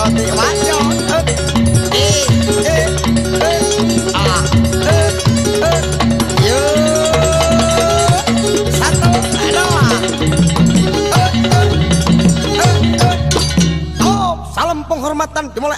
roti wajo yo satu dua salam penghormatan dimulai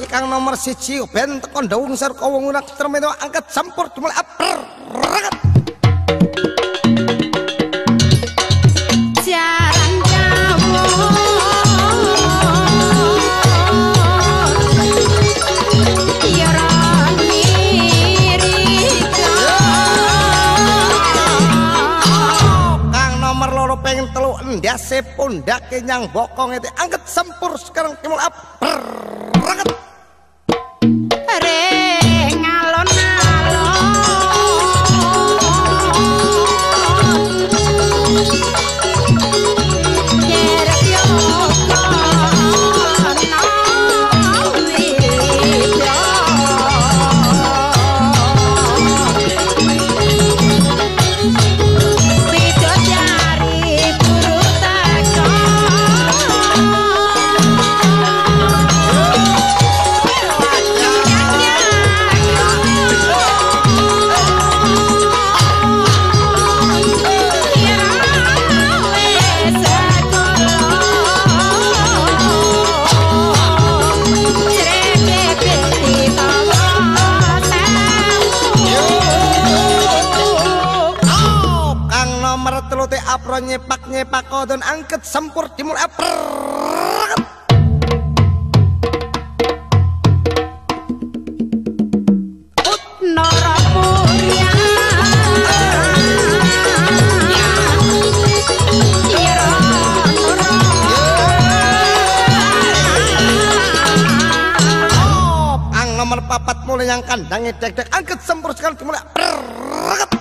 Kang nomor 1 ben tekan daung sar kawung unak termeno angkat sampur dimulai aprerat jalan jauh yaran mirika Kang nomor loro pengen telu endase pundake nyang bokong itu angkat sampur sekarang dimulai aprerat nyepak kodon angkat sempur dimulai aprerat Norapurya ang nomor 4 mulai yang kandangnya dek-dek angkat sempur sekali dimulai aprerat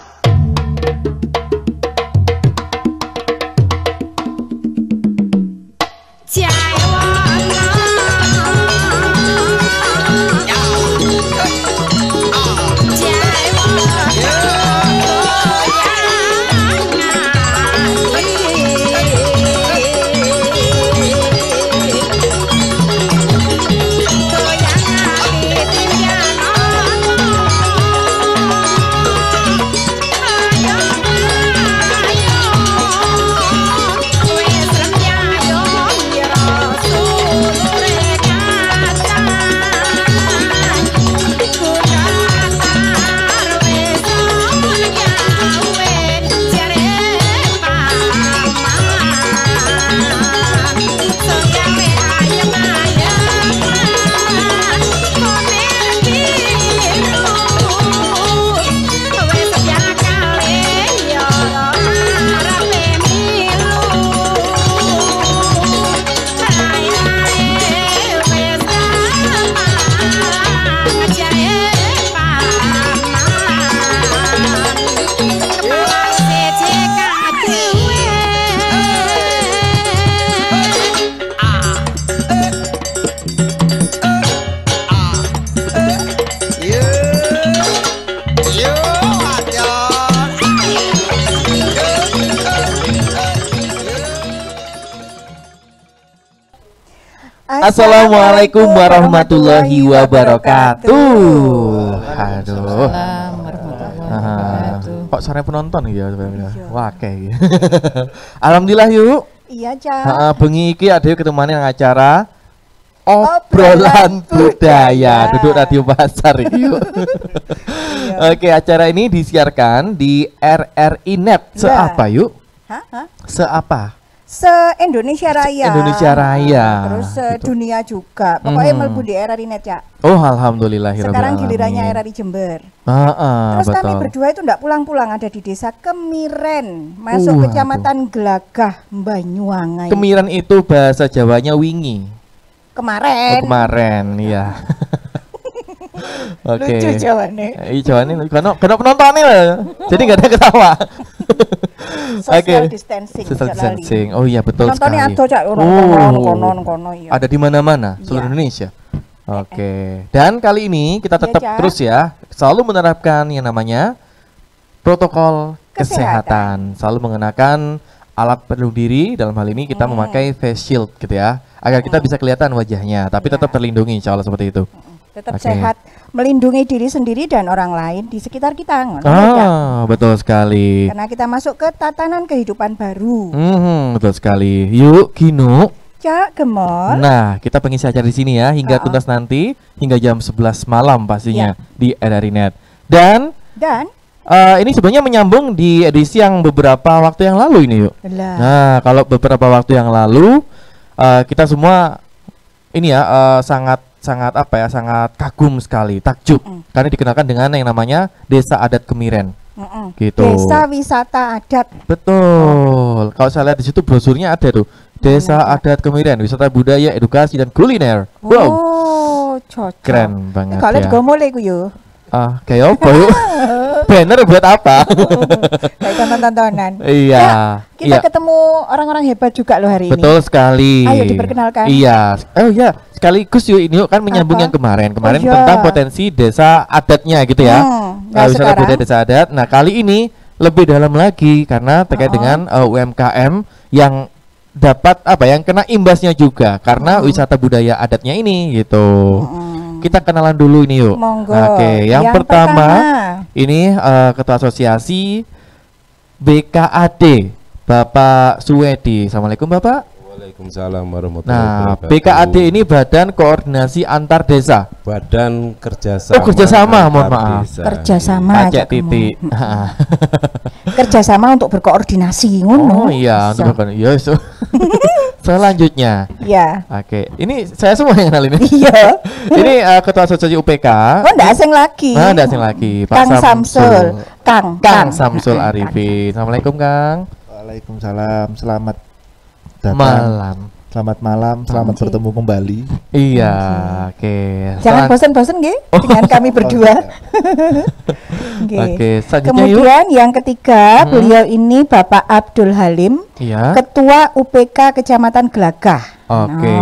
Assalamualaikum warahmatullahi wabarakatuh. Aduh. Salam warahmatullahi wabarakatuh. Kok sore penonton ya sebenarnya. Wah, kayak. Alhamdulillah yuk. Iya, Cak. Bengi iki ade ketemane nang acara obrolan budaya. Duduk radio pasar iki yuk. Oke, acara ini disiarkan di RRI Net. Seapa yuk? Hah? Seapa? Se-Indonesia Raya. Indonesia Raya. Terus Gitu. dunia juga. Pokoknya mlebu di RRI Net, Cak. Oh, alhamdulillahirabbil Sekarang alamin. gilirannya RRI Jember. Betul. Terus kami berdua itu enggak pulang-pulang, ada di Desa Kemiren, masuk Waduh. Kecamatan Gelagah, Banyuwangi. Kemiren itu bahasa Jawanya wingi. Kemarin. Kemarin, iya. Oke. Lucu jawabannya. Jawabannya kena penontonnya lah. Jadi nggak ada ketawa. Social distancing. Social Cak, lali. distancing. Oh iya betul Nontonnya sekali. ado, Cak, kono iya. Ada di mana-mana seluruh Iya. Indonesia. Oke. Dan kali ini kita Iya, tetap Cak. terus ya selalu menerapkan yang namanya protokol kesehatan. Selalu mengenakan alat pelindung diri, dalam hal ini kita memakai face shield gitu ya, agar kita bisa kelihatan wajahnya, tapi tetap terlindungi insya Allah seperti itu. Tetap Oke. sehat, melindungi diri sendiri dan orang lain di sekitar kita. Ngono, Cak. Betul sekali. Karena kita masuk ke tatanan kehidupan baru. Betul sekali. Yuk, Gino. Cak, gemol. Nah, kita pengisi acara di sini ya hingga tuntas nanti hingga jam 11 malam pastinya di RRI Net. Dan Dan ini sebenarnya menyambung di edisi yang beberapa waktu yang lalu ini yuk. lah. Nah, kalau beberapa waktu yang lalu kita semua ini ya sangat kagum sekali, takjub karena dikenalkan dengan yang namanya Desa Adat Kemiren. Gitu. Desa wisata adat. Betul. Kalau saya lihat di situ brosurnya ada tuh. Desa Adat Kemiren, wisata budaya, edukasi dan kuliner. Wow. Oh, cocok. Keren banget Kalau ya. juga mulai ku yo. Kayak apa yuk? Banner buat apa? Kayak tonton-tontonan. Iya. Kita Iya. ketemu orang-orang hebat juga loh hari Betul ini. sekali. Ayo diperkenalkan. Iya. Oh ya, sekaligus yuk ini yuk kan menyambung Apa? yang kemarin. Kemarin Oh, iya. tentang potensi desa adatnya gitu ya. Nah, Wisata sekarang budaya desa adat. Nah, kali ini lebih dalam lagi karena terkait dengan UMKM yang dapat yang kena imbasnya juga karena wisata budaya adatnya ini gitu. Kita kenalan dulu ini yuk. Monggo. Oke, yang pertama ini Ketua Asosiasi BKAD Bapak Suwedi. Assalamualaikum Bapak. Waalaikumsalam warahmatullahi Nah, wabarakatuh. BKAD ini Badan Koordinasi Antar Desa. Badan Kerjasama. Oh, kerjasama, mohon Antar maaf. Desa. kerjasama Acek Cak Gemol. titik. Kerjasama untuk berkoordinasi ngono. Oh iya, Bisa. untuk ya so. Selanjutnya. Iya. Oke, ini saya semua yang kenal ini. Iya. Ini Ketua Asosiasi UPK. Oh, ndak asing lagi. Nggak asing lagi, Pak Kang Samsul. Kang Samsul Arifin. Assalamualaikum Kang. Waalaikumsalam, selamat datang. Malam. Selamat malam, selamat bertemu kembali. Iya, oke. Jangan Selang- bosan-bosan nggih dengan kami berdua. Nggih. Oke, selanjutnya yuk. Kemudian yang ketiga, beliau ini Bapak Abdul Halim, Iya. Ketua UPK Kecamatan Gelagah. Oke.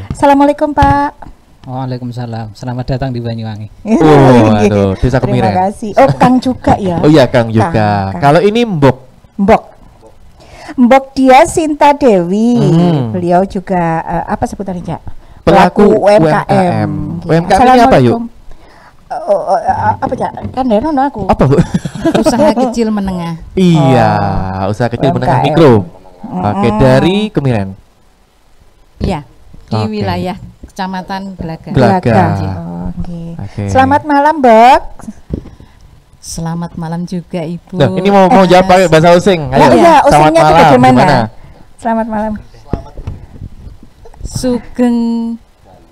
Assalamualaikum Pak. Waalaikumsalam. Selamat datang di Banyuwangi. Oh, Nggih. aduh, Desa Terima Kemiren. kasih. Oh, Kang juga ya. Oh iya, Kang juga. Kang. Kalau ini Mbok. Mbok dia Sinta Dewi. Beliau juga apa sebutannya, Cak? Pelaku UMKM. UMKM. UMKM ini apa, yuk? Apa, Cak? Kan dari mana aku? Apa, Bu? Usaha kecil menengah. Iya, usaha kecil menengah UMKM. mikro. Oke, dari Kemiren. Iya, di Oke. wilayah Kecamatan Gelagah. Gelagah. Oh, oke. Oke. Selamat malam, Mbok. Selamat malam juga Ibu. Loh, ini mau jawab pakai bahasa Osing. Ayo. Oh iya, Selamat Osingnya itu malam. bagaimana? Gimana? Selamat malam. Sugeng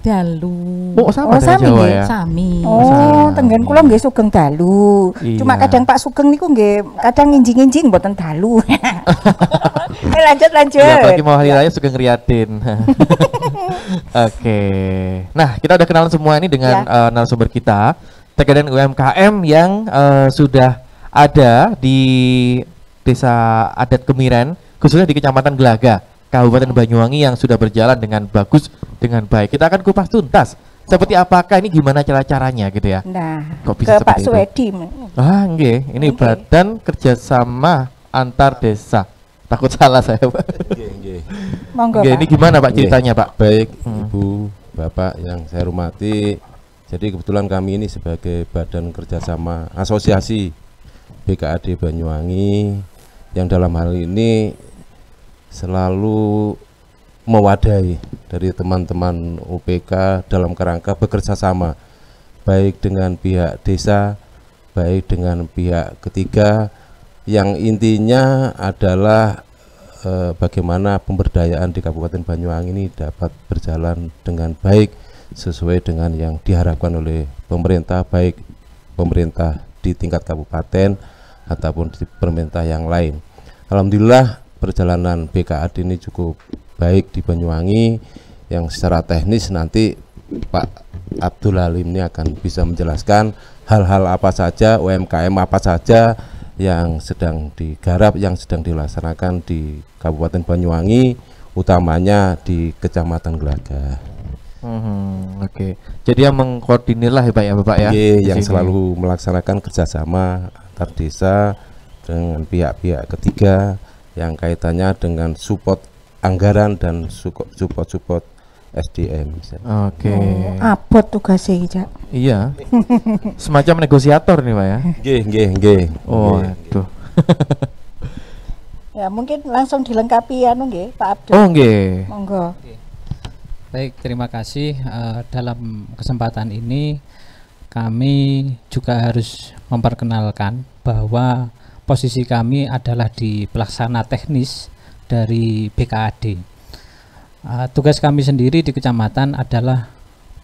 Dalu. Oh, sama Oh, dari sami Jawa nggih? ya. Sami. Oh, tenggen kula nggih Sugeng Dalu. Cuma Iya. kadang Pak Sugeng niku nggih kadang nginjing-nginjing mboten dalu. Lanjut. Ya, apalagi mau hari raya suka ngeriatin. Oke. Nah, kita udah kenalan semua ini dengan narasumber kita terkait dengan UMKM yang sudah ada di Desa Adat Kemiren, khususnya di Kecamatan Gelagah, Kabupaten Banyuwangi yang sudah berjalan dengan bagus, dengan baik. Kita akan kupas tuntas seperti apakah ini, gimana cara-caranya gitu ya. Nah, Kok bisa ke Pak seperti itu? Suwedi. Nggih, ini Oke. Badan Kerjasama Antar Desa. Takut salah saya, Pak. Nggih, nggih. Monggo, Oke, Pak. ini gimana Pak Oke. ceritanya Pak? Baik, Ibu, Bapak yang saya hormati. Jadi kebetulan kami ini sebagai badan kerjasama asosiasi BKAD Banyuwangi yang dalam hal ini selalu mewadahi dari teman-teman UPK dalam kerangka bekerja sama baik dengan pihak desa, baik dengan pihak ketiga, yang intinya adalah bagaimana pemberdayaan di Kabupaten Banyuwangi ini dapat berjalan dengan baik sesuai dengan yang diharapkan oleh pemerintah, baik pemerintah di tingkat kabupaten ataupun di pemerintah yang lain. Alhamdulillah perjalanan BKAD ini cukup baik di Banyuwangi, yang secara teknis nanti Pak Abdul Halim ini akan bisa menjelaskan hal-hal apa saja, UMKM apa saja yang sedang digarap, yang sedang dilaksanakan di Kabupaten Banyuwangi, utamanya di Kecamatan Gelagah. Oke. Jadi yang mengkoordinir lah ya Pak ya Bapak ya. Oke, di yang sini. selalu melaksanakan kerjasama antar desa dengan pihak-pihak ketiga yang kaitannya dengan support anggaran dan support SDM. Oke. Abot tugasnya iki, Cak. Iya. Semacam negosiator nih Pak ya. Nggih. Oh, Nggih. aduh. Ya, mungkin langsung dilengkapi anu nggih, Pak Abdul. Oh, nggih. Monggo. Baik, terima kasih. Dalam kesempatan ini kami juga harus memperkenalkan bahwa posisi kami adalah di pelaksana teknis dari BKAD. Tugas kami sendiri di kecamatan adalah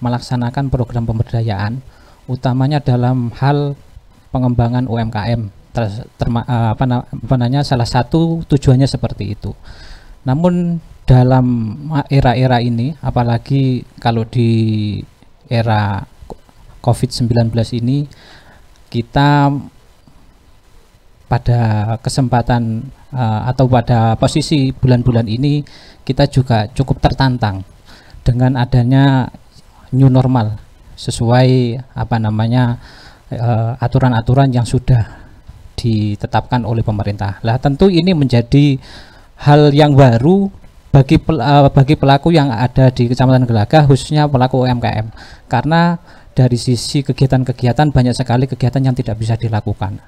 melaksanakan program pemberdayaan, utamanya dalam hal pengembangan UMKM. Salah satu tujuannya seperti itu. Namun dalam era-era ini, apalagi kalau di era COVID-19 ini, kita pada kesempatan atau pada posisi bulan-bulan ini kita juga cukup tertantang dengan adanya new normal sesuai aturan-aturan yang sudah ditetapkan oleh pemerintah. Lah tentu ini menjadi hal yang baru bagi pelaku yang ada di Kecamatan Gelagah, khususnya pelaku UMKM, karena dari sisi kegiatan-kegiatan banyak sekali kegiatan yang tidak bisa dilakukan.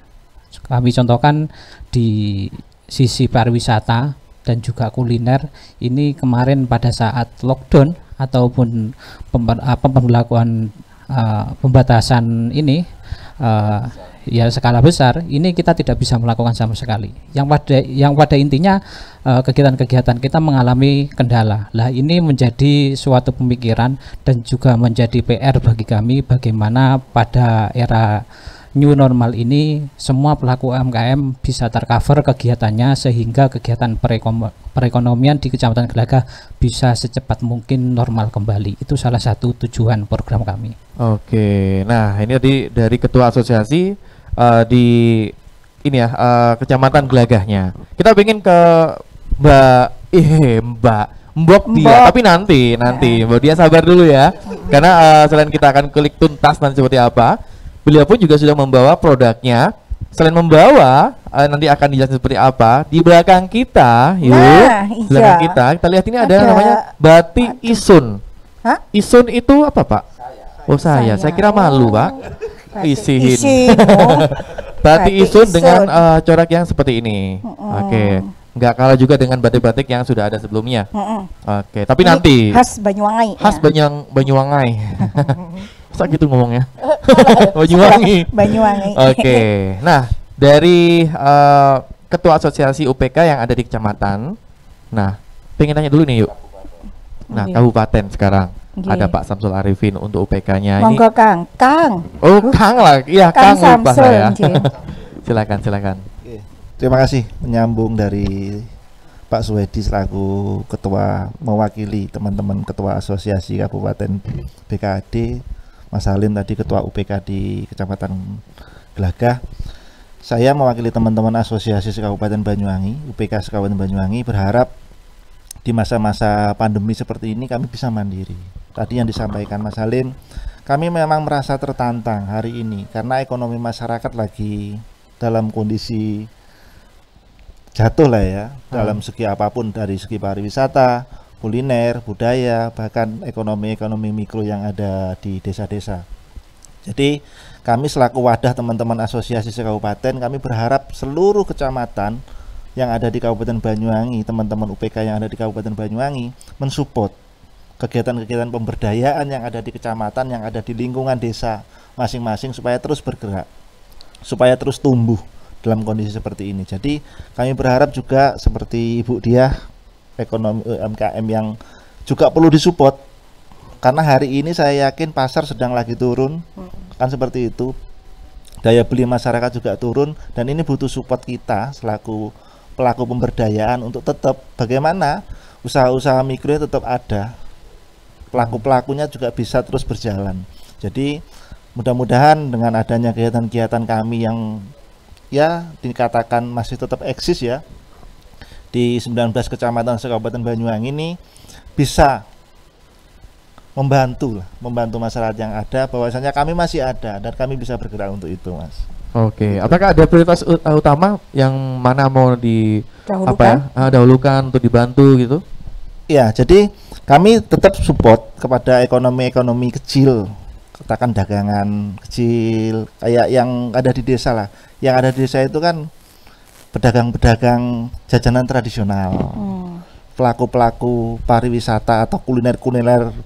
Kami contohkan di sisi pariwisata dan juga kuliner. Ini kemarin pada saat lockdown ataupun pemberlakuan pembatasan ini ya skala besar, ini kita tidak bisa melakukan sama sekali. Yang pada intinya kegiatan-kegiatan kita mengalami kendala. Lah ini menjadi suatu pemikiran dan juga menjadi PR bagi kami, bagaimana pada era new normal ini semua pelaku UMKM bisa tercover kegiatannya, sehingga kegiatan perekonomian di Kecamatan Gelagah bisa secepat mungkin normal kembali. Itu salah satu tujuan program kami. Oke. Nah, ini tadi dari ketua asosiasi di ini ya Kecamatan Gelagahnya. Kita pengen ke Mbok dia, tapi nanti Mbok dia sabar dulu ya. Karena selain kita akan klik tuntas nanti seperti apa, beliau pun juga sudah membawa produknya. Selain membawa, nanti akan dijelaskan seperti apa di belakang kita. Yuk, Nah, belakang iya. kita lihat ini ada Ada- namanya batik isun. Hah? Isun itu apa Pak? Oh saya kira malu Pak. Isihin. Batik isun dengan corak yang seperti ini. Oke, nggak kalah juga dengan batik-batik yang sudah ada sebelumnya. Oke, tapi nanti khas Banyuwangi. khas ya. Banyuwangi. Masa gitu ngomongnya? Banyuwangi. Banyuwangi. Oke, nah dari ketua asosiasi UPK yang ada di kecamatan, nah pengen tanya dulu nih yuk. Nah Oke. kabupaten sekarang Oke. ada Pak Samsul Arifin untuk UPK-nya ini. Monggo Kang. Kang. Oh Kang lah, iya Kang Kang lupa Samsul, saya. nggih. Silakan. Terima kasih menyambung dari Pak Suwedi selaku ketua mewakili teman-teman ketua asosiasi Kabupaten BKAD, Mas Halim tadi ketua UPK di Kecamatan Gelagah. Saya mewakili teman-teman asosiasi Kabupaten Banyuwangi, UPK Kabupaten Banyuwangi, berharap di masa-masa pandemi seperti ini kami bisa mandiri. Tadi yang disampaikan Mas Halim, kami memang merasa tertantang hari ini karena ekonomi masyarakat lagi dalam kondisi jatuh lah ya dalam segi apapun, dari segi pariwisata, kuliner, budaya, bahkan ekonomi mikro yang ada di desa-desa. Jadi kami selaku wadah teman-teman asosiasi sekabupaten, kami berharap seluruh kecamatan yang ada di Kabupaten Banyuwangi, teman-teman UPK yang ada di Kabupaten Banyuwangi mensupport kegiatan-kegiatan pemberdayaan yang ada di kecamatan, yang ada di lingkungan desa masing-masing, supaya terus bergerak, supaya terus tumbuh dalam kondisi seperti ini. Jadi kami berharap juga seperti Ibu Diah, ekonomi UMKM yang juga perlu disupport, karena hari ini saya yakin pasar sedang lagi turun, kan seperti itu, daya beli masyarakat juga turun, dan ini butuh support kita selaku pelaku pemberdayaan untuk tetap bagaimana usaha-usaha mikro tetap ada, pelaku-pelakunya juga bisa terus berjalan. Jadi mudah-mudahan dengan adanya kegiatan-kegiatan kami yang ya dikatakan masih tetap eksis ya di 19 kecamatan se-Kabupaten Banyuwangi ini, bisa membantu masyarakat yang ada, bahwasanya kami masih ada dan kami bisa bergerak untuk itu, Mas. Oke, apakah ada prioritas utama yang mana mau dahulukan untuk dibantu gitu? Ya, jadi kami tetap support kepada ekonomi kecil, katakan dagangan kecil kayak yang ada di desa lah. Yang ada di desa itu kan pedagang-pedagang jajanan tradisional, pelaku-pelaku pariwisata atau kuliner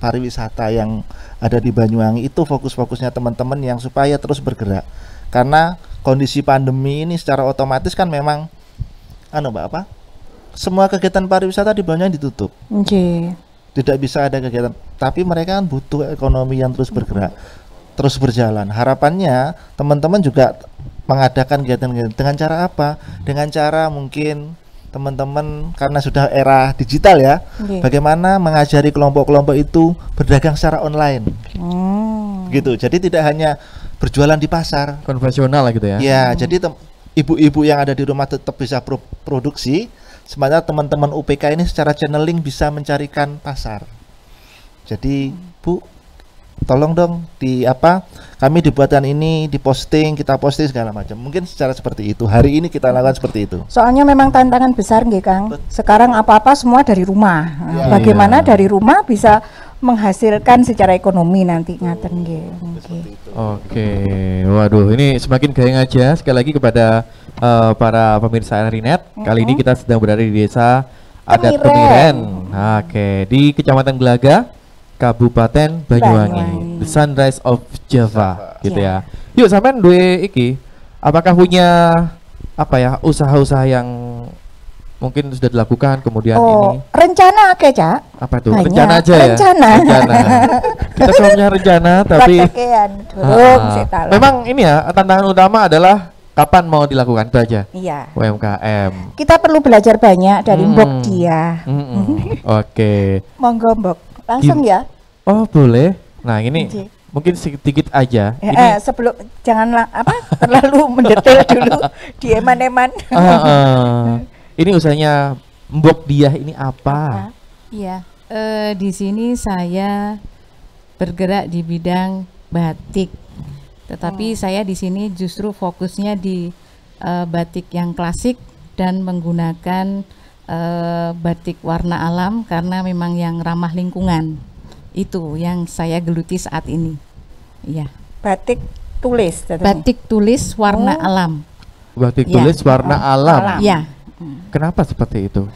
pariwisata yang ada di Banyuwangi. Itu fokus-fokusnya teman-teman yang supaya terus bergerak, karena kondisi pandemi ini secara otomatis kan memang semua kegiatan pariwisata di Banyuwangi ditutup. Tidak bisa ada kegiatan, tapi mereka kan butuh ekonomi yang terus bergerak, terus berjalan. Harapannya teman-teman juga mengadakan kegiatan dengan cara apa? Dengan cara mungkin teman-teman, karena sudah era digital ya, bagaimana mengajari kelompok-kelompok itu berdagang secara online, gitu. Jadi tidak hanya berjualan di pasar konvensional lah gitu ya. Ya, jadi ibu-ibu yang ada di rumah tetap bisa produksi, sementara teman-teman UPK ini secara channeling bisa mencarikan pasar. Jadi Bu, tolong dong kami dibuatkan ini, diposting, kita posting segala macam. Mungkin secara seperti itu. Hari ini kita lakukan seperti itu. Soalnya memang tantangan besar nggih, Kang. Sekarang apa-apa semua dari rumah. Bagaimana dari rumah bisa menghasilkan secara ekonomi nanti, ngaten nggih. Oke. Waduh, ini semakin gayeng aja. Sekali lagi kepada para pemirsa RRI.net. Kali ini kita sedang berada di desa adat Kemiren. Oke, di Kecamatan Gelaga, Kabupaten Banyuwangi, The Sunrise of Java, gitu ya. Yuk sampean duwe iki, apakah punya usaha-usaha yang mungkin sudah dilakukan kemudian ini? Rencana Cak. Apa itu? Banyak. Rencana aja ya. Rencana. Kita selalu punya rencana, tapi memang ini ya, tantangan utama adalah kapan mau dilakukan, itu aja. Iya. UMKM. Kita perlu belajar banyak dari Mbok Diah. Oke. Monggo Mbok. Langsung ya. Oh boleh. Nah ini mungkin sedikit aja. Sebelum jangan terlalu mendetail dulu di eman-eman. Ini usahanya Mbok Diah ini apa? Iya, di sini saya bergerak di bidang batik. Tetapi saya di sini justru fokusnya di batik yang klasik dan menggunakan batik warna alam, karena memang yang ramah lingkungan. Itu yang saya geluti saat ini. Iya. Batik tulis. Batik tulis warna alam. Batik tulis warna alam. Iya. Kenapa seperti itu?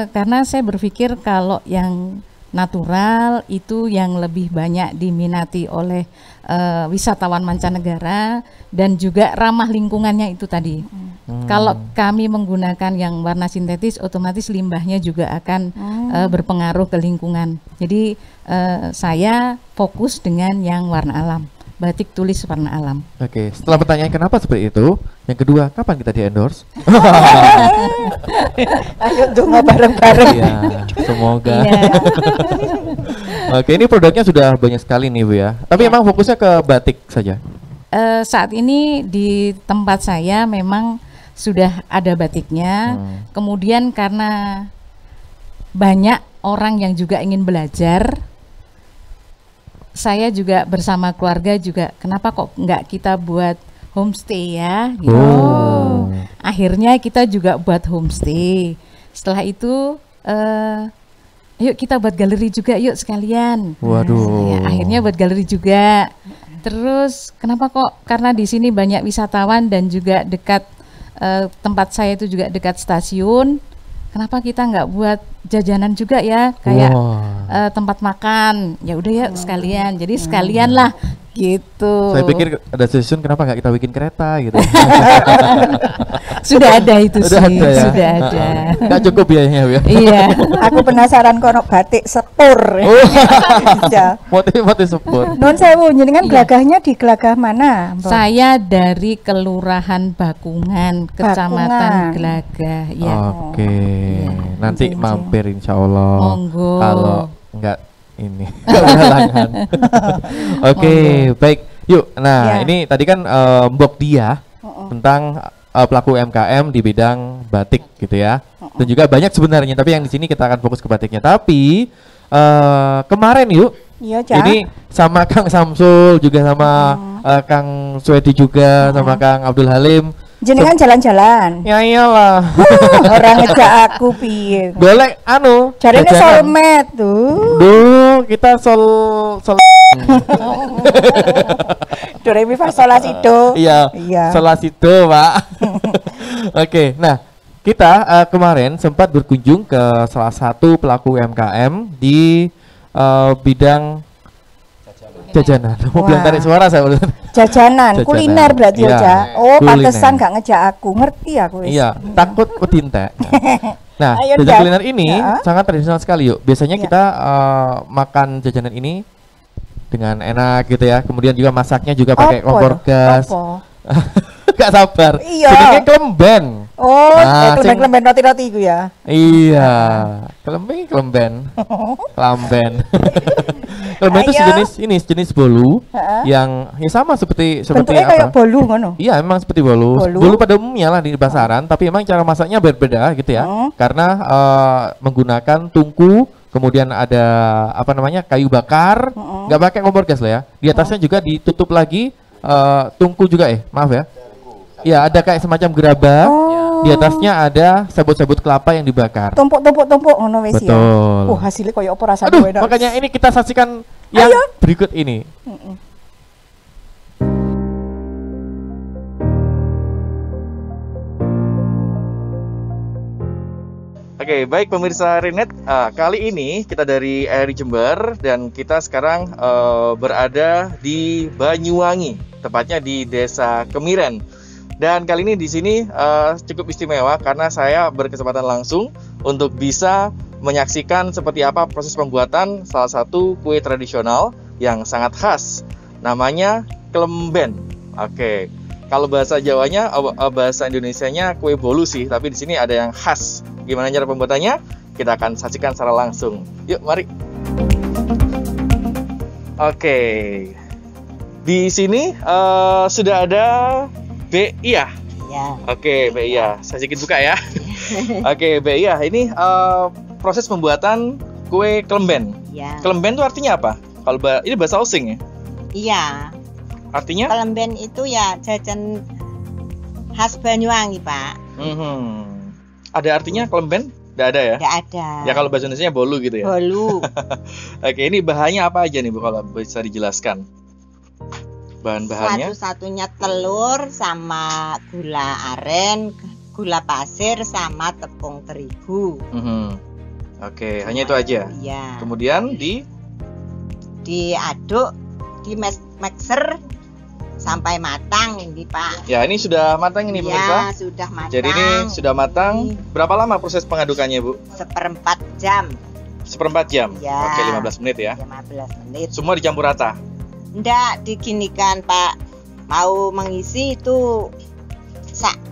Karena saya berpikir kalau yang natural itu yang lebih banyak diminati oleh wisatawan mancanegara dan juga ramah lingkungannya itu tadi. Kalau kami menggunakan yang warna sintetis, otomatis limbahnya juga akan berpengaruh ke lingkungan. Jadi saya fokus dengan yang warna alam, batik tulis warna alam. Oke, setelah pertanyaan kenapa seperti itu, yang kedua, kapan kita di-endorse? Ayo tunggu bareng-bareng. Iya, semoga. Oke, ini produknya sudah banyak sekali nih Bu ya. Tapi emang fokusnya ke batik saja? Saat ini di tempat saya memang sudah ada batiknya. Kemudian karena banyak orang yang juga ingin belajar, saya juga bersama keluarga juga, kenapa kok nggak kita buat homestay ya gitu. Oh. Akhirnya kita juga buat homestay. Setelah itu yuk kita buat galeri juga yuk sekalian. Waduh. Ya, akhirnya buat galeri juga. Terus kenapa kok? Karena di sini banyak wisatawan dan juga dekat tempat saya itu juga dekat stasiun. Kenapa kita nggak buat jajanan juga ya kayak tempat makan? Ya udah ya sekalian. Jadi sekalian lah gitu. Saya pikir ada stasiun, kenapa nggak kita bikin kereta gitu? Sudah ada itu Sudah sih, ada ya? sudah ada. Nggak cukup biayanya ya? Iya. Aku penasaran kono batik sepur. Oh. Iya. Motif sepur. Nun sewu, jenengan gelagahnya di gelagah mana, Mbak? Saya dari Kelurahan Bakungan, Kecamatan Bakungan. Gelagah. Ya. Oke, nanti Iya, mampir insya Allah. Monggo. Kalau nggak ini nggak berhalangan. Oke, baik. Yuk, nah Ya. ini tadi kan Mbok Dia tentang pelaku UMKM di bidang batik gitu ya. Dan juga banyak sebenarnya, tapi yang di sini kita akan fokus ke batiknya. Tapi kemarin yuk, Iya, Cak. ini sama Kang Samsul juga sama Kang Swedi juga sama Kang Abdul Halim. Jenengan jalan-jalan. Ya iyalah. Orang ngejak aku piye. Golek Jarene jajanan. solmed tuh. Duh, kita sol Do re mi fa sol la si do. iya. Iya. Salah situ, Pak. Oke, nah kita kemarin sempat berkunjung ke salah satu pelaku UMKM di bidang jajanan. Mau bilang Wah. tarik suara saya belum. Jajanan, Jajanan. kuliner berarti Iya, ya. Oh, kuliner. pantesan gak ngejak aku. Ngerti aku wis. Iya, takut wedinte. Nah, Ayo, jajanan Jan. kuliner ini Ya. sangat tradisional sekali yuk. Biasanya Ya. kita makan jajanan ini dengan enak gitu ya. Kemudian juga masaknya juga pakai Apa kompor ya? gas. Apa? Gak sabar. Iya. Jenenge klemben. Oh, Nah, kelemen roti-roti iku ya. Iya, kelemben. Kelamben. Kelemben itu Ayo. sejenis bolu Heeh. yang ya sama seperti Bentuknya kayak apa? bolu ngono. Iya, emang seperti bolu. Bolu. Bolu pada umumnya lah di pasaran, tapi emang cara masaknya berbeda gitu ya. Hmm. Karena menggunakan tungku, kemudian ada apa namanya kayu bakar, nggak pakai kompor gas lah ya. Di atasnya juga ditutup lagi tungku juga maaf ya. Ya ada kayak semacam gerabah. Di atasnya ada sabut-sabut kelapa yang dibakar. Tumpuk-tumpuk ngono wis ya. Betul. Oh, hasilnya koyo apa rasane Aduh, enak. makanya ini kita saksikan yang berikut ini. Oke, baik pemirsa Rinet, kali ini kita dari RRI Jember dan kita sekarang berada di Banyuwangi, tepatnya di Desa Kemiren. Dan kali ini di sini cukup istimewa karena saya berkesempatan langsung untuk bisa menyaksikan seperti apa proses pembuatan salah satu kue tradisional yang sangat khas, namanya klemben. Oke, kalau bahasa Jawanya, bahasa Indonesianya kue bolu sih, tapi di sini ada yang khas. Gimana cara pembuatannya? Kita akan saksikan secara langsung. Yuk, mari. Oke, di sini sudah ada Iya. Oke, Iya. Saya sedikit buka ya. Oke, Iya. Ini proses pembuatan kue klemben. Ya. Klemben itu artinya apa? Kalau ini bahasa Osing ya? Iya. Artinya? Kelemben itu ya jajan khas Banyuwangi, Pak. Ada artinya kelemben? Tidak ada ya? Tidak ada. Ya kalau bahasa Indonesia bolu gitu ya? Bolu. Oke, ini bahannya apa aja nih Bu kalau bisa dijelaskan? Bahan-bahannya? Satu-satunya telur sama gula aren, gula pasir sama tepung terigu. Oke, hanya itu aja. Iya. Kemudian Diaduk, di mixer sampai matang ini, Pak. ya ini sudah matang ini pemirsa. Ya, sudah matang. Jadi ini sudah matang. Berapa lama proses pengadukannya Bu? 1/4 jam. 1/4 jam. Ya. Oke, 15 menit ya. 15 menit. Semua dicampur rata. Ndak diginikan, Pak. Mau mengisi itu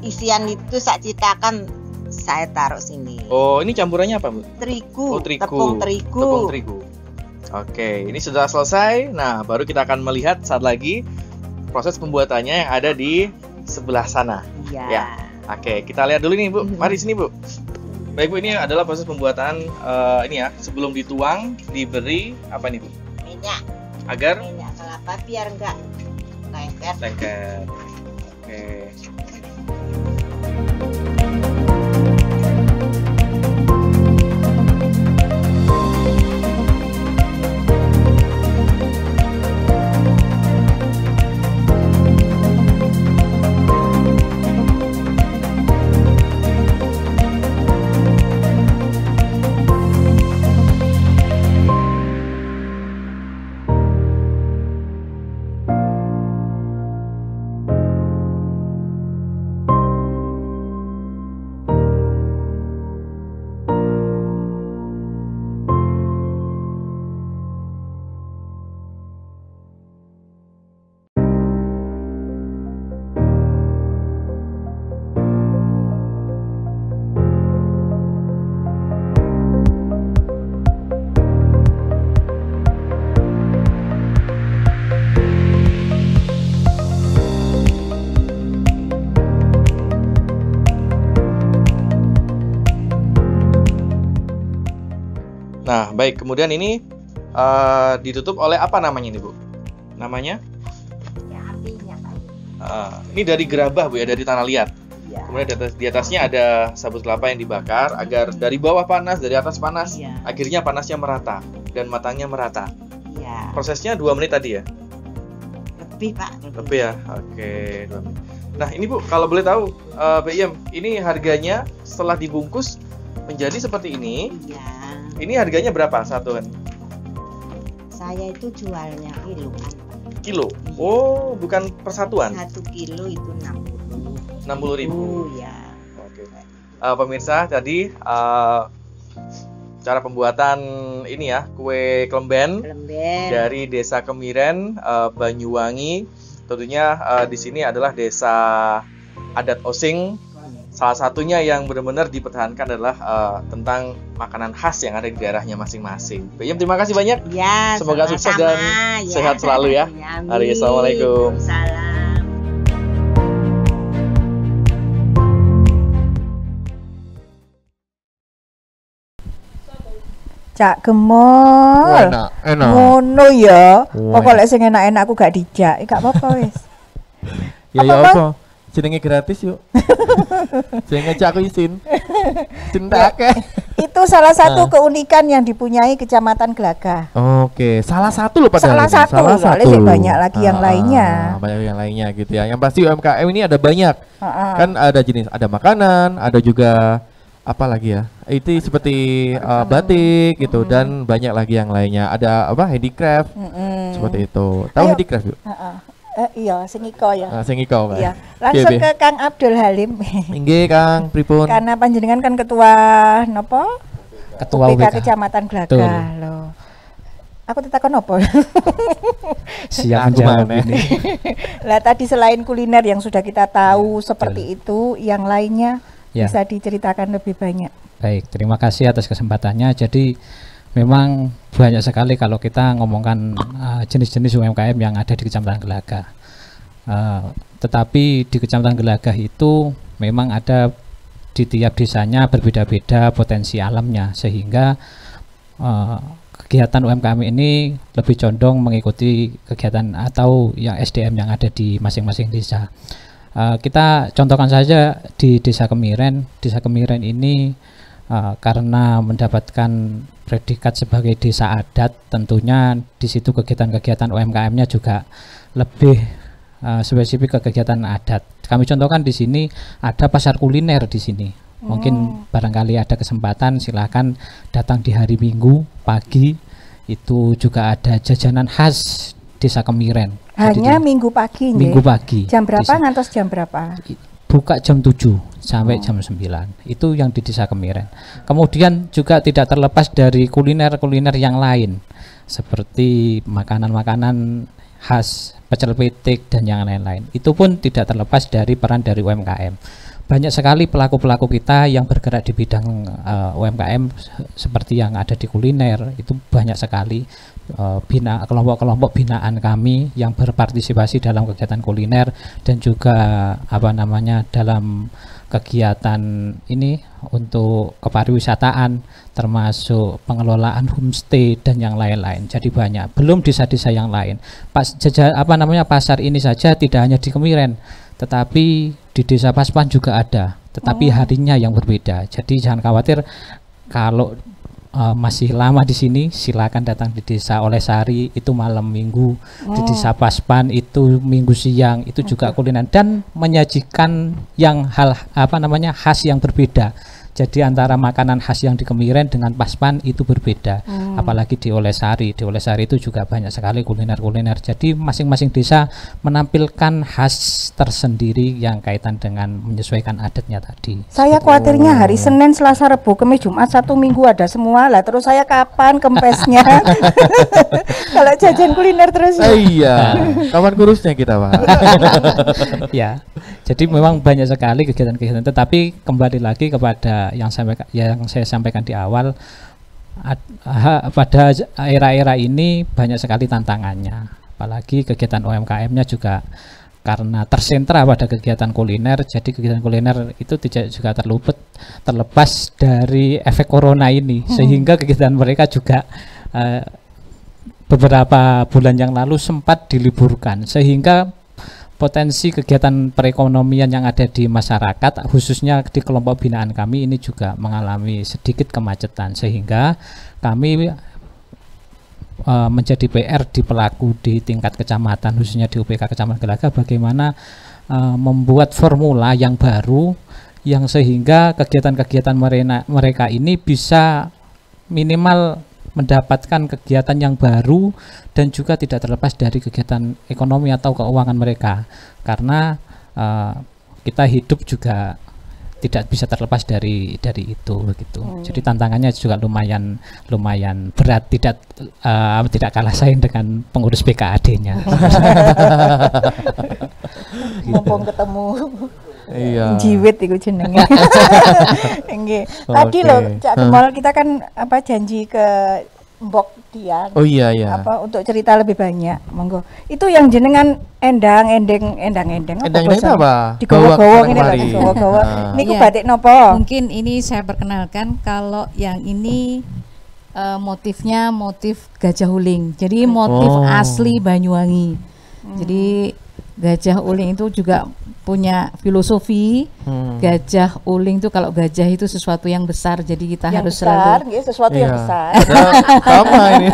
isian itu sak citakan saya taruh sini. Oh, ini campurannya apa Bu? Terigu, Oh, terigu. tepung terigu. Tepung terigu. Oke, ini sudah selesai. Nah, baru kita akan melihat saat lagi proses pembuatannya yang ada di sebelah sana. Iya. Ya. Oke, kita lihat dulu nih Bu. Mari sini Bu. Baik Bu, ini adalah proses pembuatan ini ya. Sebelum dituang, diberi apa nih Bu? Minyak Agar kelapa biar enggak lengket. lengket. Nah, baik. Kemudian ini ditutup oleh apa namanya ini, Bu? Namanya? Ya, apinya Pak. Ini dari gerabah, Bu, ya, dari tanah liat. Ya. Kemudian di atasnya ada sabut kelapa yang dibakar agar dari bawah panas, dari atas panas, Iya. akhirnya panasnya merata dan matangnya merata. Ya, Prosesnya 2 menit tadi ya? lebih Pak. Lebih ya? Oke, 2 menit. Nah, ini Bu, kalau boleh tahu, BIM, ini harganya setelah dibungkus menjadi seperti ini. Iya. Ini harganya berapa satuan? Saya itu jualnya kiloan Pak. Kilo? Oh, bukan persatuan? 1 kilo itu 60. 60.000. Ya. Oke. Pemirsa, tadi cara pembuatan ini ya, kue kelemben Lemben. dari Desa Kemiren, Banyuwangi. Tentunya di sini adalah desa adat Osing. Salah satunya yang benar-benar dipertahankan adalah tentang makanan khas yang ada di daerahnya masing-masing. BIM, terima kasih banyak. Ya, Semoga sukses dan sama-sama, ya. sehat selalu ya. Ya, Mari, amin. assalamualaikum. Salam. Cak Gemol. Enak. Ngono ya. Wah. Pokoknya sing enak-enak aku gak dijak. Gak apa-apa wis. Ya Apa, apa? Jenenge gratis yuk. Jenenge ngejak aku izin. Cinta akeh. Itu salah satu keunikan yang dipunyai Kecamatan Gelagah. Oke, salah satu loh padahal. Salah ini. satu, soalnya sih banyak lagi yang lainnya. Banyak yang lainnya gitu ya. Yang pasti UMKM ini ada banyak. Ha-ha. Kan ada jenis, ada makanan, ada juga apa lagi ya? Itu seperti batik gitu dan banyak lagi yang lainnya. Ada apa? Handicraft. Seperti itu. Tahu Ayo. handicraft yuk? Iya, sing iko ya. Sing iko kan. Iya. Langsung Piye, ke Kang Abdul Halim. Inggih Kang, pripun? Karena panjenengan kan ketua nopo? Ketua UPK UPK. Kecamatan Betul. Gelagah loh. Aku tetakon apa? Siap Aku menjawab mana? ini. Lah tadi selain kuliner yang sudah kita tahu seperti itu, yang lainnya Ya. bisa diceritakan lebih banyak. Baik, terima kasih atas kesempatannya. Jadi memang banyak sekali kalau kita ngomongkan jenis-jenis UMKM yang ada di Kecamatan Gelagah. Tetapi di Kecamatan Gelagah itu memang ada di tiap desanya berbeda-beda potensi alamnya, sehingga kegiatan UMKM ini lebih condong mengikuti kegiatan atau yang SDM yang ada di masing-masing desa. Kita contohkan saja di Desa Kemiren. Desa Kemiren ini karena mendapatkan predikat sebagai desa adat, tentunya di situ kegiatan-kegiatan UMKM-nya juga lebih spesifik ke kegiatan adat. Kami contohkan di sini ada pasar kuliner di sini. Mungkin barangkali ada kesempatan, silakan datang di hari Minggu pagi. Itu juga ada jajanan khas Desa Kemiren. Hanya minggu pagi nggih? Minggu pagi. Jam berapa Di- ngantos jam berapa? buka jam 7 sampai jam 9. Itu yang di Desa Kemiren. Kemudian juga tidak terlepas dari kuliner-kuliner yang lain seperti makanan-makanan khas, pecel pitik dan yang lain-lain. Itu pun tidak terlepas dari peran dari UMKM. Banyak sekali pelaku-pelaku kita yang bergerak di bidang UMKM seperti yang ada di kuliner. Itu banyak sekali kelompok-kelompok binaan kami yang berpartisipasi dalam kegiatan kuliner dan juga dalam kegiatan ini untuk kepariwisataan, termasuk pengelolaan homestay dan yang lain-lain. Jadi banyak, belum desa-desa yang lain. Pasar ini saja tidak hanya di Kemiren, tetapi di Desa Paspan juga ada, tetapi harinya yang berbeda. Jadi jangan khawatir kalau masih lama di sini, silakan datang di Desa Olesari, itu malam Minggu. Di Desa Paspan itu Minggu siang, itu juga kuliner dan menyajikan yang khas yang berbeda. Jadi antara makanan khas yang di Kemiren dengan Paspan itu berbeda. Apalagi di Olesari. Di Olesari itu juga banyak sekali kuliner-kuliner. Jadi masing-masing desa menampilkan khas tersendiri yang kaitan dengan menyesuaikan adatnya tadi. Saya khawatirnya hari Senin, Selasa, Rabu, Kamis, Jumat, Sabtu, Minggu ada semua lah. Terus saya kapan kempesnya? Kalau jajan kuliner terus. Iya, kawan kurusnya kita Pak. Ya, jadi memang banyak sekali kegiatan-kegiatan. Tetapi kembali lagi kepada yang saya sampaikan di awal, pada era-era ini banyak sekali tantangannya. Apalagi kegiatan UMKM-nya juga karena tersentra pada kegiatan kuliner, jadi kegiatan kuliner itu tidak juga terlepas dari efek corona ini, sehingga kegiatan mereka juga beberapa bulan yang lalu sempat diliburkan, sehingga potensi kegiatan perekonomian yang ada di masyarakat, khususnya di kelompok binaan kami ini juga mengalami sedikit kemacetan, sehingga kami menjadi PR di pelaku di tingkat kecamatan, khususnya di UPK Kecamatan Gelagah, bagaimana membuat formula yang baru yang sehingga kegiatan-kegiatan mereka ini bisa minimal mendapatkan kegiatan yang baru dan juga tidak terlepas dari kegiatan ekonomi atau keuangan mereka, karena kita hidup juga tidak bisa terlepas dari itu gitu. Jadi tantangannya juga lumayan berat, tidak kalah saing dengan pengurus BKAD-nya. Mumpung ketemu. Iya. Jiwit itu jenenge. Nggih. Tadi loh Cak Gemol kita kan janji ke Mbok Dian. Oh iya. Untuk cerita lebih banyak, monggo. Itu yang jenengan endang apa? Digowo-gowo ngene lho, digowo-gowo. Niku batik napa? Mungkin ini saya perkenalkan, kalau yang ini motifnya motif gajah uling. Jadi motif asli Banyuwangi. Jadi gajah uling itu juga punya filosofi. Gajah uling itu, kalau gajah itu sesuatu yang besar, jadi kita yang harus besar, selalu sesuatu yang besar. Sama ini.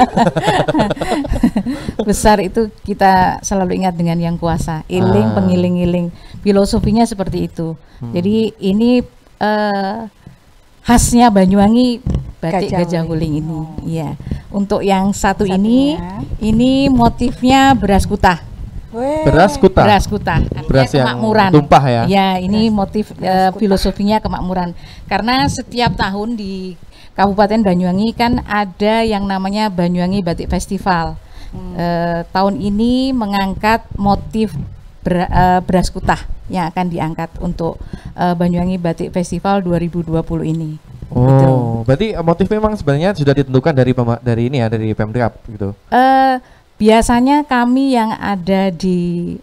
Besar itu kita selalu ingat dengan yang kuasa. Iling, pengiling-iling. Filosofinya seperti itu. Jadi ini khasnya Banyuwangi, batik gajah uling ini. Iya. Untuk yang satunya, ini motifnya beras kutah. Beras kutah. Beras yang kemakmuran. Tumpah ya. Ya, ini motif filosofinya kemakmuran. Karena setiap tahun di Kabupaten Banyuwangi kan ada yang namanya Banyuwangi Batik Festival. Tahun ini mengangkat motif beras kutah yang akan diangkat untuk Banyuwangi Batik Festival 2020 ini. Gitu. Berarti motif memang sebenarnya sudah ditentukan dari Pemdap gitu. Biasanya kami yang ada di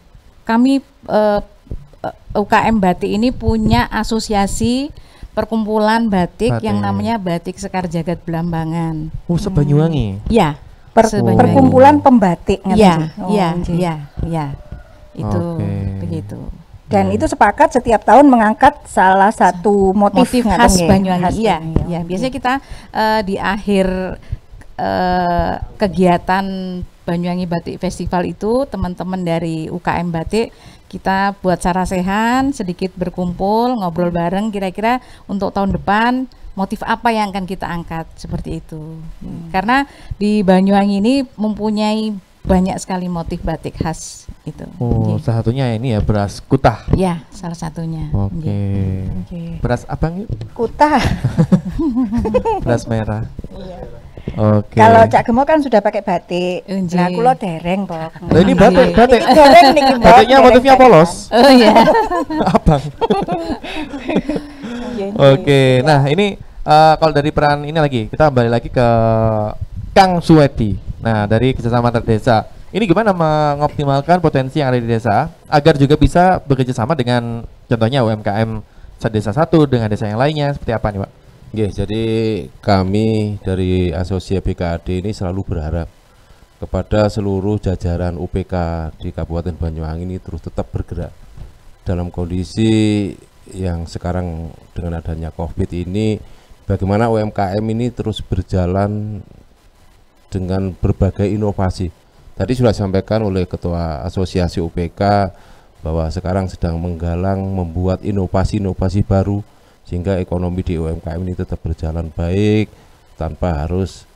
UKM Batik ini punya asosiasi perkumpulan batik yang namanya Batik Sekar Jagat Belambangan. Se-Banyuwangi. Iya. Perkumpulan pembatik. Iya. Itu begitu. Dan itu sepakat setiap tahun mengangkat salah satu motif khas Banyuwangi. Iya. Biasanya kita di akhir kegiatan Banyuwangi Batik Festival itu, teman-teman dari UKM Batik kita buat sarasehan, sedikit berkumpul, ngobrol bareng, kira-kira untuk tahun depan motif apa yang akan kita angkat, seperti itu. Karena di Banyuwangi ini mempunyai banyak sekali motif batik khas itu. Salah satunya ini ya beras kutah. Ya, salah satunya. Oke. Beras apa nih? Kutah. Beras merah. Iya. Oke. Kalau Cak Gemol kan sudah pakai batik. Nah, kula dereng toh. Nah, ini batik. Iki dereng niki, Mbak. Batiknya motifnya polos. Oh iya. Abang. Oke. Nah, ini kalau dari peran ini lagi, kita kembali lagi ke Kang Suwedi. Nah, dari kerjasama antar desa. Ini gimana mengoptimalkan potensi yang ada di desa agar juga bisa bekerja sama dengan contohnya UMKM desa satu dengan desa yang lainnya, seperti apa nih, Pak? Jadi kami dari Asosiasi BKAD ini selalu berharap kepada seluruh jajaran UPK di Kabupaten Banyuwangi ini terus tetap bergerak dalam kondisi yang sekarang dengan adanya COVID ini, bagaimana UMKM ini terus berjalan dengan berbagai inovasi. Tadi sudah disampaikan oleh Ketua Asosiasi UPK bahwa sekarang sedang menggalang membuat inovasi-inovasi baru sehingga ekonomi di UMKM ini tetap berjalan baik tanpa harus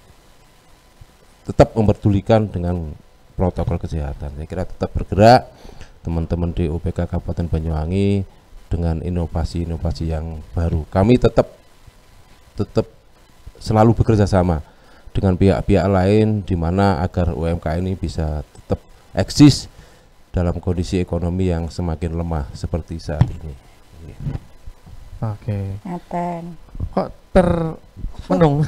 tetap memperdulikan dengan protokol kesehatan. Saya kira tetap bergerak teman-teman di UPK Kabupaten Banyuwangi dengan inovasi-inovasi yang baru. Kami tetap selalu bekerja sama dengan pihak-pihak lain di mana agar UMKM ini bisa tetap eksis dalam kondisi ekonomi yang semakin lemah seperti saat ini. Oke. Ngaten. Kok termenung?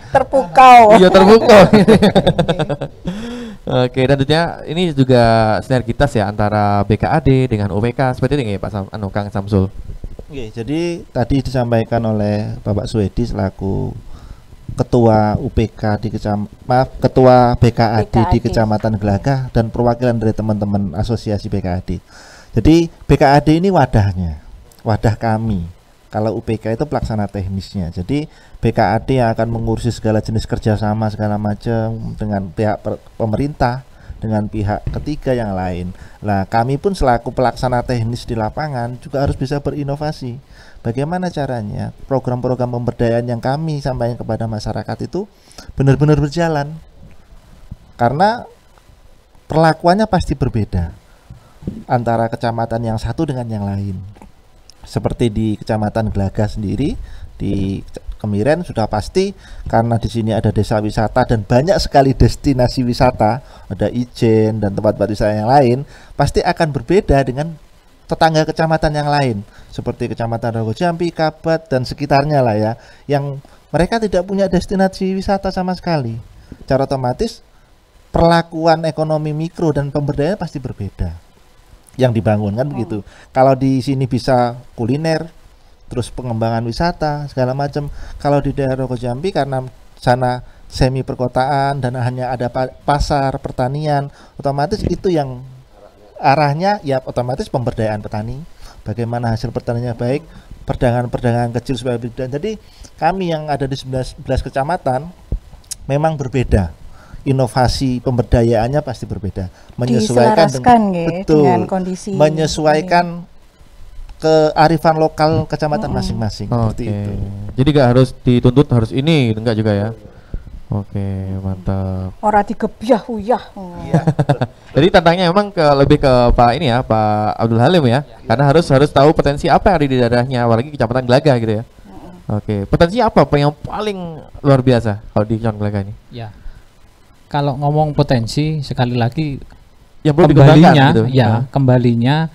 Terpukau. Iya, terpukau. Oke, dan tentunya ini juga sinergitas ya antara BKAD dengan UPK seperti ini ya Pak Kang Samsul. Oke, jadi tadi disampaikan oleh Bapak Swedi selaku Ketua UPK di Ketua BKAD di Kecamatan Gelagah dan perwakilan dari teman-teman asosiasi BKAD. Jadi BKAD ini wadahnya, wadah kami. Kalau UPK itu pelaksana teknisnya. Jadi BKAD yang akan mengurusi segala jenis kerjasama segala macam dengan pihak pemerintah, dengan pihak ketiga yang lain. Nah, kami pun selaku pelaksana teknis di lapangan juga harus bisa berinovasi. Bagaimana caranya program-program pemberdayaan yang kami sampaikan kepada masyarakat itu benar-benar berjalan. Karena perlakuannya pasti berbeda antara kecamatan yang satu dengan yang lain. Seperti di Kecamatan Gelagah sendiri, di Kemiren sudah pasti karena di sini ada desa wisata dan banyak sekali destinasi wisata, ada Ijen dan tempat-tempat wisata yang lain, pasti akan berbeda dengan tetangga kecamatan yang lain seperti Kecamatan Rogojampi, Kabat dan sekitarnya lah ya, yang mereka tidak punya destinasi wisata sama sekali. Secara otomatis perlakuan ekonomi mikro dan pemberdayaan pasti berbeda yang dibangun kan begitu. Kalau di sini bisa kuliner, terus pengembangan wisata segala macam. Kalau di daerah Rogojampi karena sana semi perkotaan dan hanya ada pasar pertanian, otomatis itu yang arahnya ya otomatis pemberdayaan petani. Bagaimana hasil pertaniannya baik, perdagangan-perdagangan kecil supaya berbeda. Jadi kami yang ada di 11 kecamatan memang berbeda. Inovasi pemberdayaannya pasti berbeda, menyesuaikan dengan kondisi, menyesuaikan kearifan lokal kecamatan masing-masing. Seperti itu. Jadi nggak harus dituntut harus ini, enggak juga ya? Oke, mantap. Orang digebyah uyah. Jadi tantangannya memang lebih ke Pak ini ya, Pak Abdul Halim ya, karena harus tahu potensi apa yang ada di daerahnya, apalagi Kecamatan Gelagah gitu ya. Oke, potensi apa yang paling luar biasa kalau di Kecamatan Gelagah ini? Ya. Kalau ngomong potensi sekali lagi yang belum kembalinya gitu. Kembalinya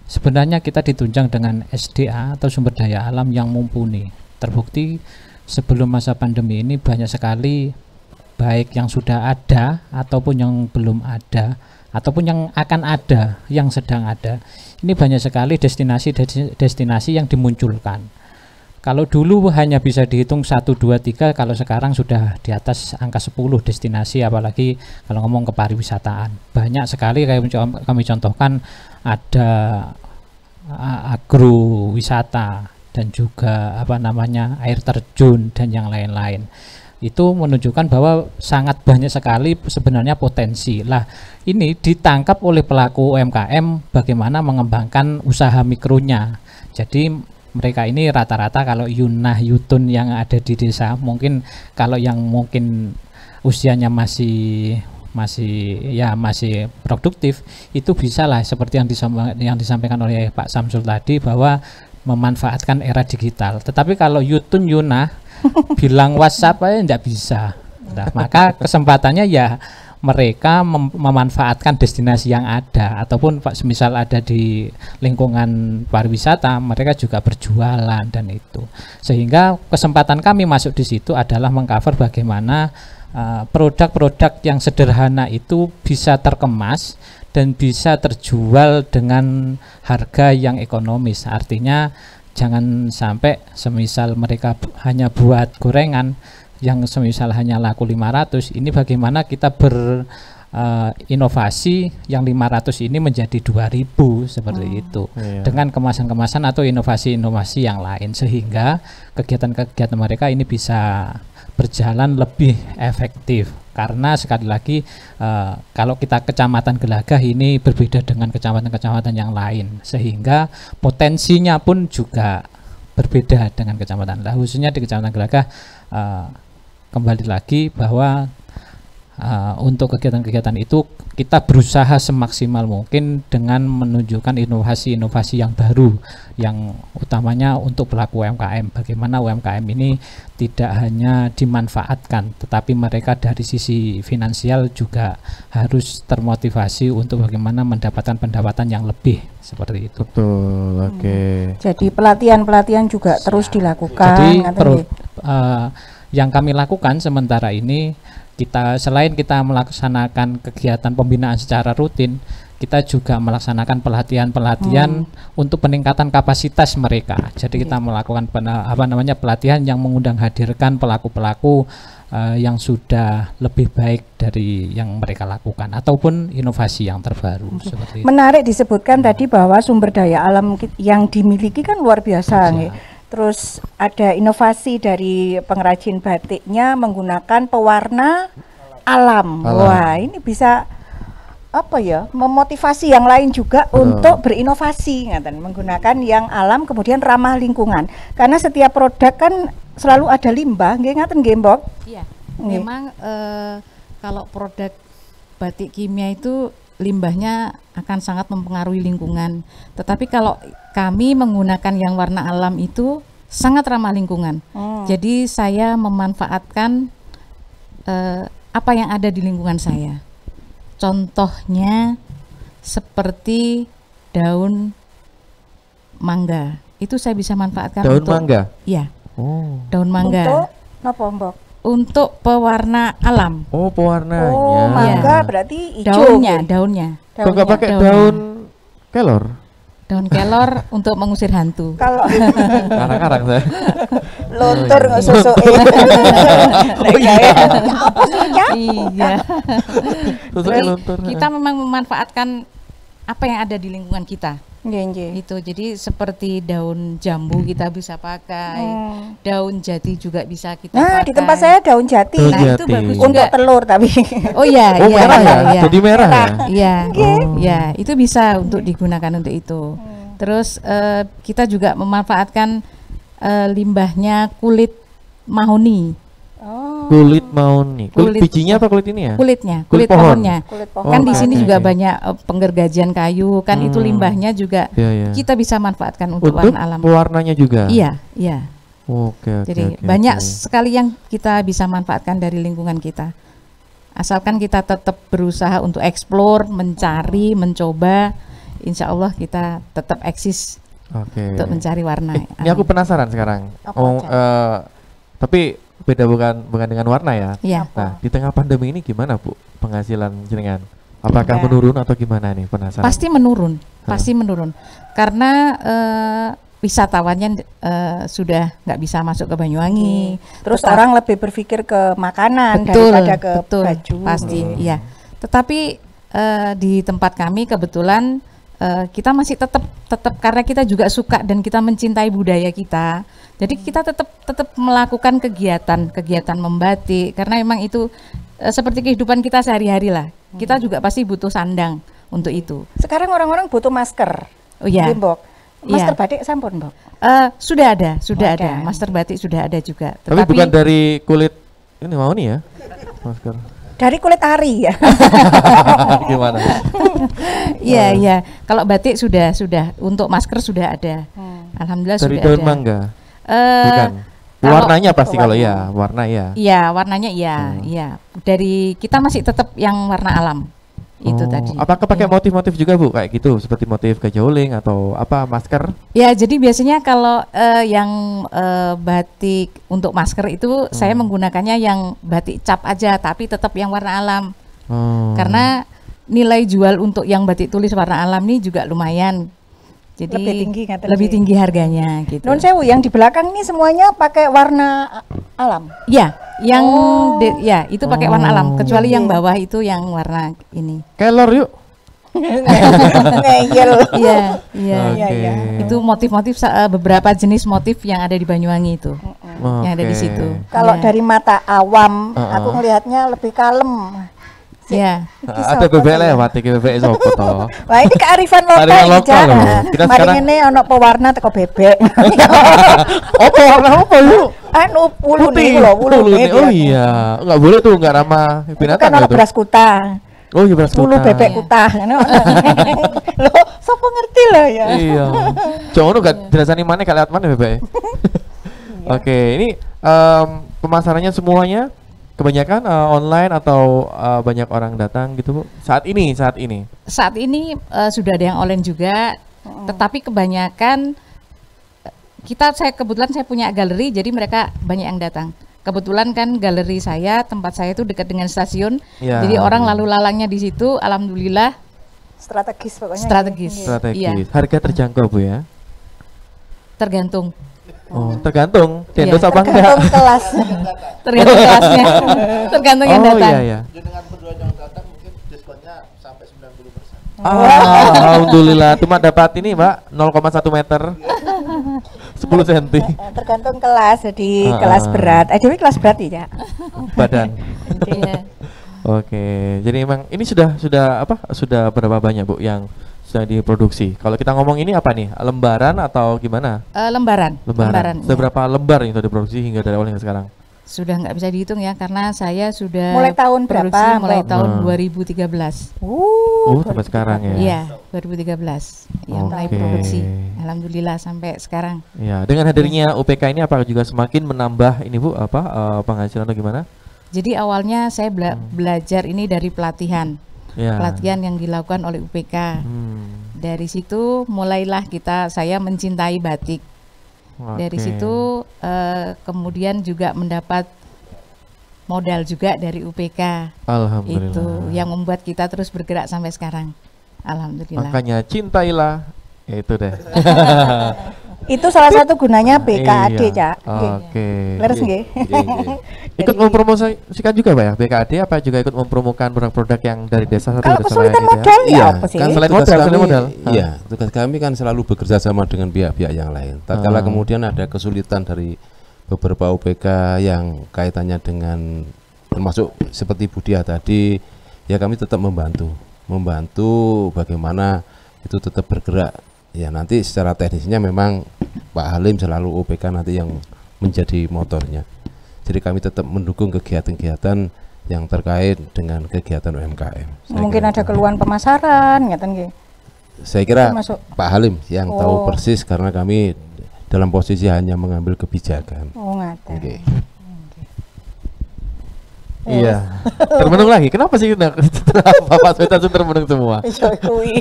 sebenarnya kita ditunjang dengan SDA atau sumber daya alam yang mumpuni. Terbukti sebelum masa pandemi ini banyak sekali baik yang sudah ada ataupun yang belum ada ataupun yang akan ada, yang sedang ada. Ini banyak sekali destinasi yang dimunculkan. Kalau dulu hanya bisa dihitung 1, 2, 3, kalau sekarang sudah di atas angka 10 destinasi, apalagi kalau ngomong ke pariwisataan. Banyak sekali kayak kami contohkan ada agrowisata dan juga air terjun dan yang lain-lain. Itu menunjukkan bahwa sangat banyak sekali sebenarnya potensi. Lah, ini ditangkap oleh pelaku UMKM bagaimana mengembangkan usaha mikronya. Jadi mereka ini rata-rata kalau yutun yang ada di desa, mungkin kalau yang mungkin usianya masih produktif, itu bisa lah seperti yang disampaikan oleh Pak Samsul tadi bahwa memanfaatkan era digital. Tetapi kalau yunah bilang WhatsApp aja tidak bisa. Nah, maka kesempatannya ya mereka memanfaatkan destinasi yang ada, ataupun semisal ada di lingkungan pariwisata, mereka juga berjualan dan itu. Sehingga kesempatan kami masuk di situ adalah mengcover bagaimana produk-produk yang sederhana itu bisa terkemas dan bisa terjual dengan harga yang ekonomis. Artinya jangan sampai semisal mereka hanya buat gorengan yang semisal hanya laku 500, ini bagaimana kita berinovasi yang 500 ini menjadi 2000 seperti itu, dengan kemasan-kemasan atau inovasi-inovasi yang lain, sehingga kegiatan-kegiatan mereka ini bisa berjalan lebih efektif. Karena sekali lagi kalau kita Kecamatan Gelagah ini berbeda dengan kecamatan-kecamatan yang lain, sehingga potensinya pun juga berbeda dengan kecamatan. Nah, khususnya di Kecamatan Gelagah kembali lagi bahwa untuk kegiatan-kegiatan itu kita berusaha semaksimal mungkin dengan menunjukkan inovasi-inovasi yang baru, yang utamanya untuk pelaku UMKM. Bagaimana UMKM ini tidak hanya dimanfaatkan, tetapi mereka dari sisi finansial juga harus termotivasi untuk bagaimana mendapatkan pendapatan yang lebih, seperti itu. Betul, oke. Jadi pelatihan-pelatihan juga terus dilakukan. Jadi yang kami lakukan sementara ini kita selain kita melaksanakan kegiatan pembinaan secara rutin, kita juga melaksanakan pelatihan-pelatihan untuk peningkatan kapasitas mereka. Jadi kita melakukan pelatihan yang mengundang hadirkan pelaku-pelaku yang sudah lebih baik dari yang mereka lakukan ataupun inovasi yang terbaru seperti itu. Menarik disebutkan tadi bahwa sumber daya alam yang dimiliki kan luar biasa nggih. Terus ada inovasi dari pengrajin batiknya menggunakan pewarna alam. Wah, ini bisa apa ya, memotivasi yang lain juga untuk berinovasi ngaten, menggunakan yang alam kemudian ramah lingkungan. Karena setiap produk kan selalu ada limbah, nggih ngaten nggih, Mbok? Iya. Memang kalau produk batik kimia itu limbahnya akan sangat mempengaruhi lingkungan. Tetapi kalau kami menggunakan yang warna alam itu sangat ramah lingkungan. Jadi saya memanfaatkan apa yang ada di lingkungan saya. Contohnya seperti daun mangga. Itu saya bisa manfaatkan Daun untuk mangga? Iya. Oh. Daun mangga. Untuk napa, Mbok? Untuk pewarna alam. Oh, pewarnanya. Oh, mangga Iya. berarti hijau. Daunnya. Kok nggak pakai Daunnya. daun kelor? Daun kelor untuk mengusir hantu. Kalau Karang-karang saya. lontur Oh, iya. ngesusukin. Oh iya. Apa sih, Cak? Iya. Susuknya Jadi luntur. kita memang memanfaatkan apa yang ada di lingkungan kita. Nggih, nggih. Itu jadi seperti daun jambu kita bisa pakai, daun jati juga bisa kita Nah, pakai. di tempat saya daun jati. Daun Nah, itu jati. bagus Untuk juga. telur tapi. Oh iya, Oh, iya, merah iya, ya? iya. Jadi merah ya? Iya, Oh. ya itu bisa untuk digunakan untuk itu. Terus kita juga memanfaatkan limbahnya kulit mahoni, Kulit mahoni. Kulit Kulit- bijinya apa kulit ini ya? kulitnya, Kulit kulit pohon. pohonnya. Kulit Oh, Kan di oke, sini oke, juga oke. banyak penggergajian kayu, kan itu limbahnya juga Iya, iya. kita bisa manfaatkan untuk Untuk warna alam. pewarnanya juga. Iya, iya. Oke, oke. Jadi oke, banyak oke. sekali yang kita bisa manfaatkan dari lingkungan kita. Asalkan kita tetap berusaha untuk explore, mencari, mencoba, insya Allah kita tetap eksis Oke. untuk mencari warna. Ini aku penasaran sekarang. Apa, Oh, Cak? tapi beda bukan dengan warna ya. Iya. Nah, di tengah pandemi ini gimana, Bu? Penghasilan jenengan? Apakah Enggak. menurun atau gimana nih? Penasaran. Pasti menurun, pasti menurun. Karena wisatawannya sudah nggak bisa masuk ke Banyuwangi. Terus Tetap- orang lebih berpikir ke makanan betul, daripada ke betul, baju. pasti, iya. Tetapi di tempat kami kebetulan kita masih tetap karena kita juga suka dan kita mencintai budaya kita. Jadi kita tetap melakukan kegiatan membatik karena memang itu seperti kehidupan kita sehari-hari lah. Kita juga pasti butuh sandang untuk itu. Sekarang orang-orang butuh masker. Oh iya. Nggih, Mbok. Masker Iya. batik sampun, Mbok. Sudah ada, Ada. master batik sudah ada juga. Tapi bukan dari kulit ini mahoni ya? Masker. Dari kulit ari ya. Gimana? Iya, iya. Kalau batik sudah untuk masker sudah ada. Alhamdulillah Dari sudah daun ada. mangga? Eh, Bukan. kalau- Warnanya pasti kalau ya, warna ya. Iya, warnanya iya, iya. Dari kita masih tetap yang warna alam. Itu Oh, tadi. Apakah pakai Iya. motif-motif juga, Bu? Kayak gitu, seperti motif kejoling atau apa masker? Ya, jadi biasanya kalau yang batik untuk masker itu saya menggunakannya yang batik cap aja, tapi tetap yang warna alam. Oh. Karena nilai jual untuk yang batik tulis warna alam ini juga lumayan. Jadi Lebih tinggi, ngaten lebih sih. tinggi harganya gitu. Nun sewu yang di belakang ini semuanya pakai warna alam. Ya, yang ya itu pakai warna alam, kecuali yang Iya. bawah itu yang warna ini. Kelor yuk. Ngeyel. Iya, iya. Iya, iya. Itu motif-motif beberapa jenis motif yang ada di Banyuwangi itu. Yang ada di Oke. situ. Kalau Iya. dari mata awam, Heeh. aku ngelihatnya lebih kalem. Iya. Ada bebek lewat, iki bebek sopo toh? Wah, ini kearifan lokal Kearifan iki, lokal Cak. loh. Kita Mari sekarang- ngene ono pewarna teko bebek. Apa warna apa yuk? Anu pulune Putih. iku lho, pulune. Pulune. Oh dia. iya, nggak boleh tuh, nggak ramah Itu binatang kan ono itu. beras kuta. Oh iya beras Pulu kuta. bebek Iya. kuta. Loh, sapa ngerti lah ya. Iya. Jangan gak dirasani mana gak lewat mana bebek. Oke, ini pemasarannya semuanya kebanyakan online atau banyak orang datang gitu, Bu? Saat ini. Saat ini sudah ada yang online juga, tetapi kebanyakan saya kebetulan saya punya galeri, jadi mereka banyak yang datang. Kebetulan kan galeri saya, tempat saya itu dekat dengan stasiun, Ya. jadi orang lalu lalangnya di situ. Alhamdulillah Strategis pokoknya. strategis. Strategis. Iya, Harga terjangkau Bu ya. tergantung, Oh, tergantung. Iya, Dendos apa enggak? Tergantung kelas. tergantung kelasnya, tergantung yang Oh datang. iya ya. Dengan berdua yang datang mungkin diskonnya sampai 90%. Alhamdulillah, cuma dapat ini Mbak 0,1 meter 10 cm Tergantung kelas, jadi Ah, kelas ah. berat. Dewi kelas berat ya. badan. Iya. Oke, jadi emang ini sudah apa? Sudah berapa banyak Bu yang sudah diproduksi? Kalau kita ngomong ini apa nih? Lembaran atau gimana? Lembaran. Lembaran. Iya. Seberapa lembar yang sudah diproduksi hingga dari awal hingga sekarang? Sudah nggak bisa dihitung ya, karena saya sudah Mulai tahun produksi berapa, mulai Mbak? tahun Hmm. 2013. Oh, sampai sekarang ya. Iya, 2013 ya mulai Oke. produksi. Alhamdulillah sampai sekarang. Ya, dengan hadirnya UPK ini apakah juga semakin menambah ini Bu apa penghasilan atau gimana? Jadi awalnya saya belajar ini dari pelatihan. Ya. Pelatihan yang dilakukan oleh UPK. Dari situ mulailah saya mencintai batik. Dari Oke. situ kemudian juga mendapat modal juga dari UPK. Alhamdulillah. Itu yang membuat kita terus bergerak sampai sekarang. Alhamdulillah. Makanya cintailah itu deh. Itu salah satu gunanya BKAD, Iya. Cak. Oke. Leres nggih? Ikut mempromosikan juga Pak ya BKAD, apa juga ikut mempromokan produk-produk yang dari desa satu Kalau ke desa lain kesulitan gitu ya? modal ya Iya, apa sih? kan Selain tugas modal, kami, selain modal. iya, tugas kami kan selalu bekerja sama dengan pihak-pihak yang lain. Tatkala Ah. kemudian ada kesulitan dari beberapa UPK yang kaitannya dengan termasuk seperti Budia tadi, ya kami tetap membantu bagaimana itu tetap bergerak. Ya nanti secara teknisnya memang Pak Halim selalu UPK nanti yang menjadi motornya. Jadi kami tetap mendukung kegiatan-kegiatan yang terkait dengan kegiatan UMKM. Saya Mungkin kira ada itu. keluhan pemasaran, ngeten nggih. Saya kira Termasuk- Pak Halim yang tahu Oh. persis karena kami dalam posisi hanya mengambil kebijakan. Oh, ngaten. Oke. Iya. Termenung lagi. Kenapa sih setelah Bapak Sweta langsung termenung semua? Iya kuwi.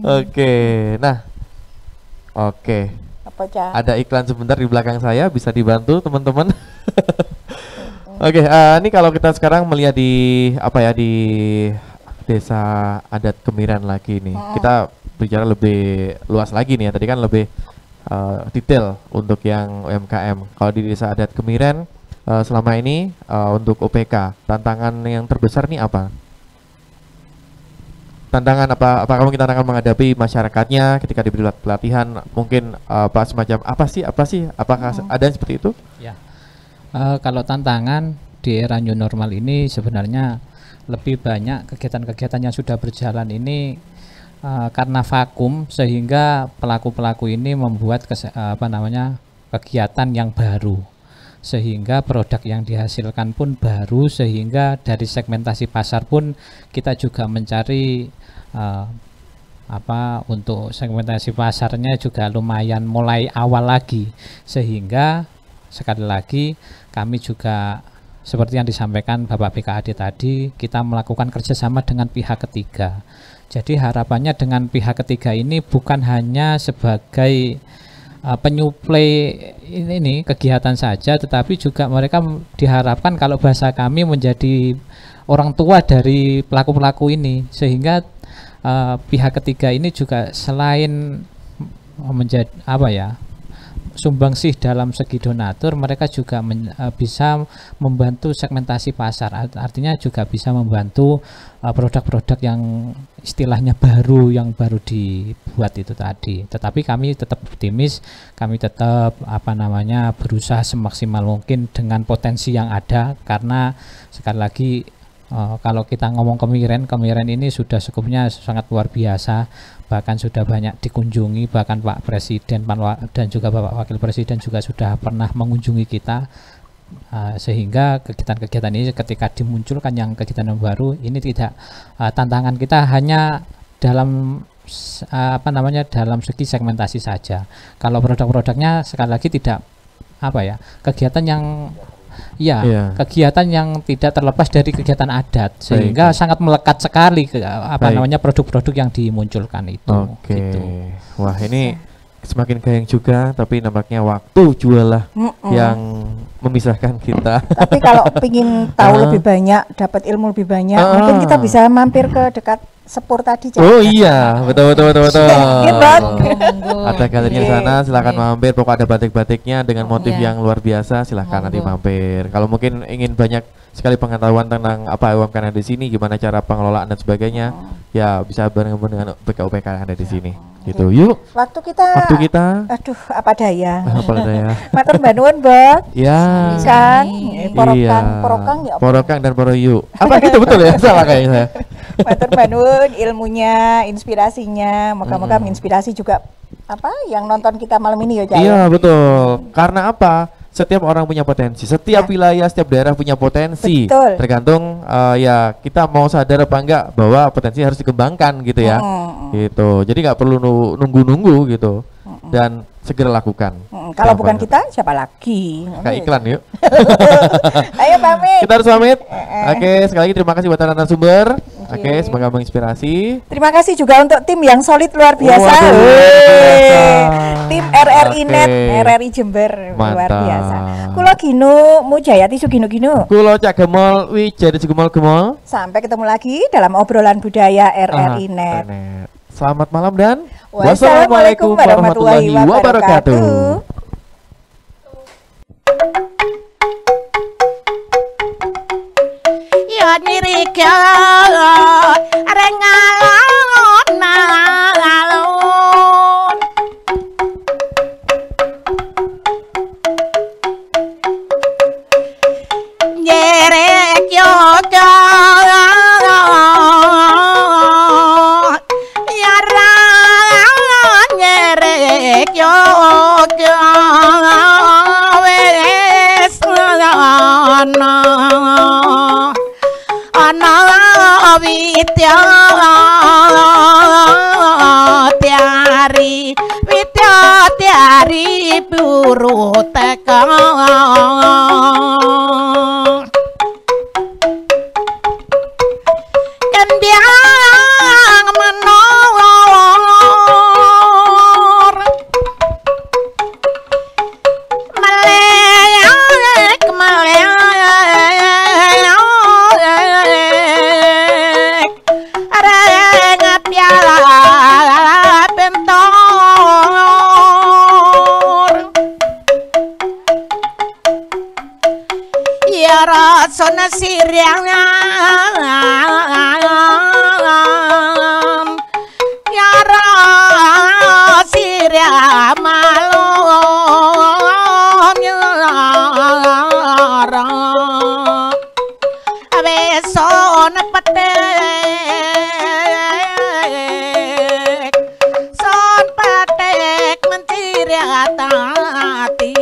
Oke. Nah. Oke. Apa, Cak? Ada iklan sebentar di belakang saya, bisa dibantu teman-teman. Oke, ini kalau kita sekarang melihat di apa ya di desa adat Kemiren lagi nih. Kita bicara lebih luas lagi nih ya. Tadi kan lebih detail untuk yang UMKM. Kalau di desa adat Kemiren selama ini untuk UPK, tantangan yang terbesar nih apa? Tantangan apa kamu kita akan menghadapi masyarakatnya ketika diberi pelatihan, mungkin apa semacam apa sih apakah ada yang seperti itu? Ya. Kalau tantangan di era new normal ini sebenarnya lebih banyak kegiatan-kegiatan yang sudah berjalan ini karena vakum sehingga pelaku-pelaku ini membuat kegiatan yang baru, sehingga produk yang dihasilkan pun baru, sehingga dari segmentasi pasar pun kita juga mencari untuk segmentasi pasarnya juga lumayan mulai awal lagi, sehingga sekali lagi kami juga seperti yang disampaikan Bapak BKAD tadi, kita melakukan kerjasama dengan pihak ketiga. Jadi harapannya dengan pihak ketiga ini bukan hanya sebagai penyuplai ini kegiatan saja, tetapi juga mereka diharapkan kalau bahasa kami menjadi orang tua dari pelaku-pelaku ini, sehingga pihak ketiga ini juga selain menjadi sumbangsih dalam segi donatur, mereka juga bisa membantu segmentasi pasar, artinya juga bisa membantu produk-produk yang istilahnya yang baru dibuat itu tadi. Tetapi kami tetap optimis, kami tetap berusaha semaksimal mungkin dengan potensi yang ada, karena sekali lagi kalau kita ngomong Kemiren ini sudah cukupnya sangat luar biasa, bahkan sudah banyak dikunjungi, bahkan Pak Presiden dan juga Bapak Wakil Presiden juga sudah pernah mengunjungi kita, sehingga kegiatan-kegiatan ini ketika dimunculkan yang kegiatan yang baru ini tidak tantangan kita hanya dalam dalam segi segmentasi saja. Kalau produk-produknya sekali lagi tidak kegiatan yang kegiatan yang tidak terlepas dari kegiatan adat, sehingga sangat melekat sekali ke produk-produk yang dimunculkan itu. Oke. Gitu. Wah, ini semakin gayeng juga, tapi nampaknya waktu jualah yang memisahkan kita. Tapi kalau pingin tahu lebih banyak, dapat ilmu lebih banyak, mungkin kita bisa mampir ke dekat Sepur tadi. Oh iya, betul. Gitu. Ada galerinya Oke. sana, silakan Oke. mampir. Pokok ada batik-batiknya dengan motif Iya. yang luar biasa, silakan nanti Monggo. mampir. Kalau mungkin ingin banyak sekali pengetahuan tentang apa UMKM ada di sini, gimana cara pengelolaan dan sebagainya, ya bisa bareng dengan BKUPK yang ada di sini. Gitu. Yuk, Waktu kita, aduh apa daya. apa ya? Matur mbak nuwun, Mbak. Ya. Kan, porokang, Iya. porokang ya apa? Porokang dan poroyu. Apa gitu betul ya? Salah kayaknya saya. Matur mbak nuwun, ilmunya, inspirasinya, moga-moga menginspirasi juga apa yang nonton kita malam ini ya, Cak. Iya, betul. Karena apa? Setiap orang punya potensi, setiap wilayah, setiap daerah punya potensi. Betul. Tergantung ya kita mau sadar apa enggak bahwa potensi harus dikembangkan gitu ya. Gitu. Jadi nggak perlu nunggu-nunggu gitu. Dan segera lakukan. Kalau Gampang. bukan kita, siapa lagi? Kayak iklan yuk. Ayo pamit. Kita harus pamit. Oke, sekali lagi terima kasih buat narasumber. Oke, semoga menginspirasi. Terima kasih juga untuk tim yang solid luar biasa. Waduh, luar biasa. Tim RRI Oke. Net, RRI Jember luar Mantap. biasa. Kulo Gino Mujayati Sugino. Kulo Cak Gemol, Wijadi Gemol. Sampai ketemu lagi dalam obrolan budaya RRI Net. Net. Selamat malam dan Wassalamualaikum warahmatullahi wabarakatuh. Ya nirika areng alon-alon nyerek yoga yara nyerek yoga wes ana widya tiari buru teka kendiang menor melek areng piala bentor ya rasana siriang ya rasiriang malom nyara abeson patek son patek mentiri atati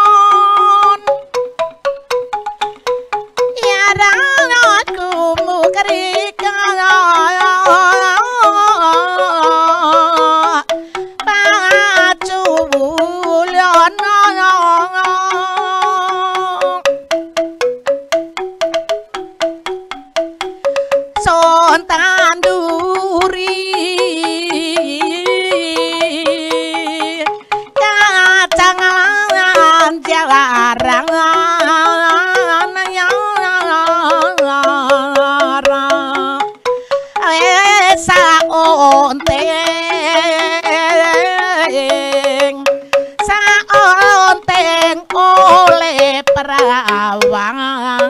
areangon yaranku mukarika pacu bulyono son tanduri kacangan jalarang saonteng oleh perawang